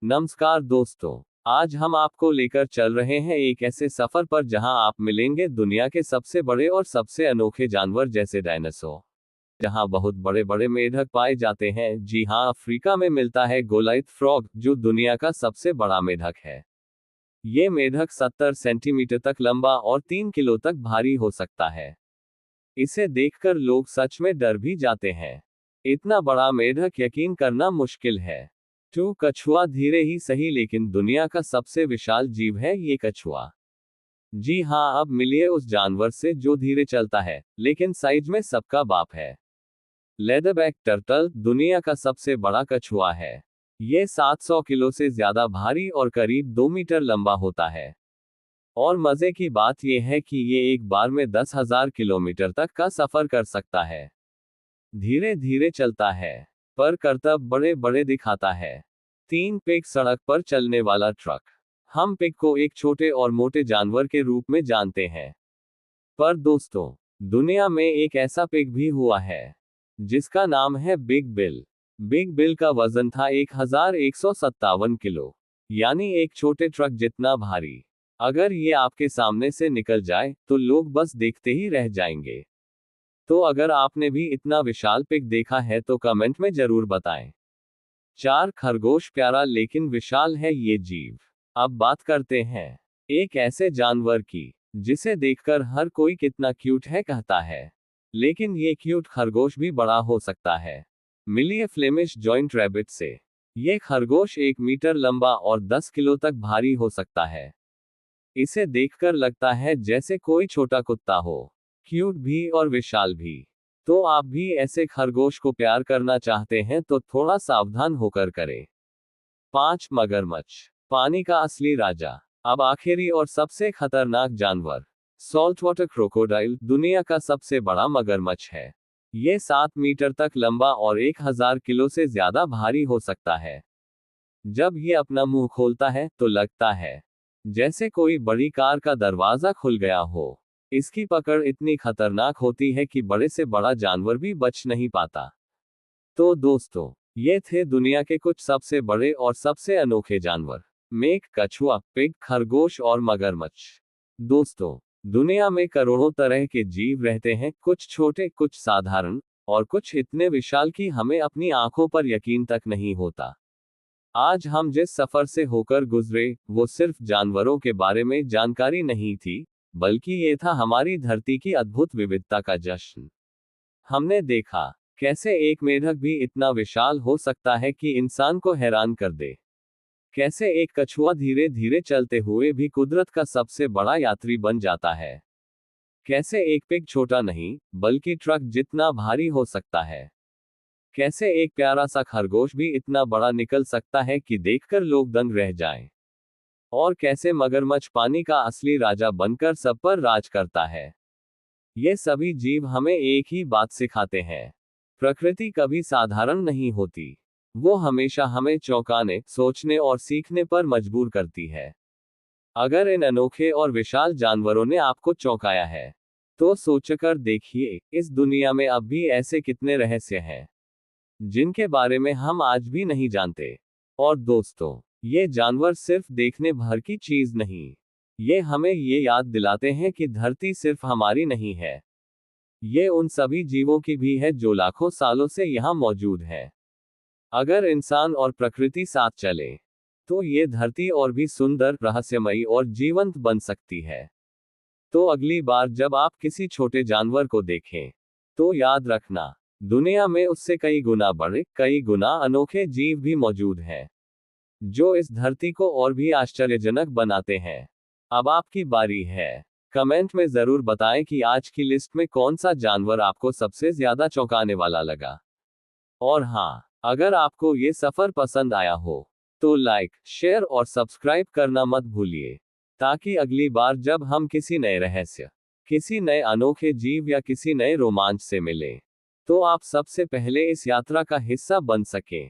नमस्कार दोस्तों, आज हम आपको लेकर चल रहे हैं एक ऐसे सफर पर जहां आप मिलेंगे दुनिया के सबसे बड़े और सबसे अनोखे जानवर जैसे डायनासोर। जहां बहुत बड़े बड़े मेंढक पाए जाते हैं। जी हां, अफ्रीका में मिलता है गोलाइथ फ्रॉग, जो दुनिया का सबसे बड़ा मेंढक है। ये मेंढक 70 सेंटीमीटर तक लंबा और 3 किलो तक भारी हो सकता है। इसे देखकर लोग सच में डर भी जाते हैं। इतना बड़ा मेंढक यकीन करना मुश्किल है। कछुआ धीरे ही सही लेकिन दुनिया का सबसे विशाल जीव है ये कछुआ। जी हाँ, अब मिलिए उस जानवर से जो धीरे चलता है लेकिन साइज में सबका बाप है। लेदरबैक टर्टल दुनिया का सबसे बड़ा कछुआ है। ये 700 किलो से ज्यादा भारी और करीब 2 मीटर लंबा होता है। और मजे की बात यह है कि ये एक बार में 10,000 किलोमीटर तक का सफर कर सकता है। धीरे धीरे चलता है पर करतब बड़े बड़े दिखाता है। 3 पिग सड़क पर चलने वाला ट्रक। हम पिग को एक छोटे और मोटे जानवर के रूप में जानते हैं, पर दोस्तों, दुनिया में एक ऐसा पिग भी हुआ है जिसका नाम है बिग बिल। बिग बिल का वजन था 1157 किलो, यानी एक छोटे ट्रक जितना भारी। अगर ये आपके सामने से निकल जाए तो लोग बस देखते ही रह जाएंगे। तो अगर आपने भी इतना विशाल पिग देखा है तो कमेंट में जरूर बताएं। 4 खरगोश प्यारा लेकिन विशाल है ये जीव। अब बात करते हैं एक ऐसे जानवर की जिसे देखकर हर कोई कितना क्यूट है कहता है, लेकिन ये क्यूट खरगोश भी बड़ा हो सकता है। मिलिए फ्लेमिश जॉइंट रैबिट से। ये खरगोश 1 मीटर लंबा और 10 किलो तक भारी हो सकता है। इसे देखकर लगता है जैसे कोई छोटा कुत्ता हो, क्यूट भी और विशाल भी। तो आप भी ऐसे खरगोश को प्यार करना चाहते हैं तो थोड़ा सावधान होकर करें। 5 मगरमच्छ, पानी का असली राजा। अब आखिरी और सबसे खतरनाक जानवर, सॉल्ट वाटर क्रोकोडाइल दुनिया का सबसे बड़ा मगरमच्छ है। ये 7 मीटर तक लंबा और 1000 किलो से ज्यादा भारी हो सकता है। जब ये अपना मुंह खोलता है तो लगता है जैसे कोई बड़ी कार का दरवाजा खुल गया हो। इसकी पकड़ इतनी खतरनाक होती है कि बड़े से बड़ा जानवर भी बच नहीं पाता। तो दोस्तों, ये थे दुनिया के कुछ सबसे बड़े और सबसे अनोखे जानवर। मेघ, कछुआ, पिग, खरगोश और मगरमच्छ। दोस्तों, दुनिया में करोड़ों तरह के जीव रहते हैं, कुछ छोटे, कुछ साधारण, और कुछ इतने विशाल कि हमें अपनी आंखों पर यकीन तक नहीं होता। आज हम जिस सफर से होकर गुजरे, वो सिर्फ जानवरों के बारे में जानकारी नहीं थी, बल्कि ये था हमारी धरती की अद्भुत विविधता का जश्न। हमने देखा कैसे एक मेढक भी इतना विशाल हो सकता है कि इंसान को हैरान कर दे। कैसे एक कछुआ धीरे धीरे चलते हुए भी कुदरत का सबसे बड़ा यात्री बन जाता है। कैसे एक पिग छोटा नहीं, बल्कि ट्रक जितना भारी हो सकता है। कैसे एक प्यारा सा खरगोश भी इतना बड़ा निकल सकता है कि देखकर लोग दंग रह जाएं। और कैसे मगरमच्छ पानी का असली राजा बनकर सब पर राज करता है। ये सभी जीव हमें एक ही बात सिखाते हैं, प्रकृति कभी साधारण नहीं होती। वो हमेशा हमें चौंकाने, सोचने और सीखने पर मजबूर करती है। अगर इन अनोखे और विशाल जानवरों ने आपको चौंकाया है, तो सोचकर देखिए, इस दुनिया में अब भी ऐसे कितने रहस्य हैं जिनके बारे में हम आज भी नहीं जानते। और दोस्तों, ये जानवर सिर्फ देखने भर की चीज नहीं, ये हमें ये याद दिलाते हैं कि धरती सिर्फ हमारी नहीं है, ये उन सभी जीवों की भी है जो लाखों सालों से यहाँ मौजूद है। अगर इंसान और प्रकृति साथ चले, तो ये धरती और भी सुंदर, रहस्यमयी और जीवंत बन सकती है। तो अगली बार जब आप किसी छोटे जानवर को देखें, तो याद रखना, दुनिया में उससे कई गुना बड़े, कई गुना अनोखे जीव भी मौजूद हैं, जो इस धरती को और भी आश्चर्यजनक बनाते हैं। अब आपकी बारी है। कमेंट में जरूर बताएं कि आज की लिस्ट में कौन सा जानवर आपको सबसे ज्यादा चौंकाने वाला लगा। और हाँ, अगर आपको ये सफर पसंद आया हो, तो लाइक, शेयर और सब्सक्राइब करना मत भूलिए, ताकि अगली बार जब हम किसी नए रहस्य, किसी नए अनोखे जीव या किसी नए रोमांच से मिलें, तो आप सबसे पहले इस यात्रा का हिस्सा बन सकें।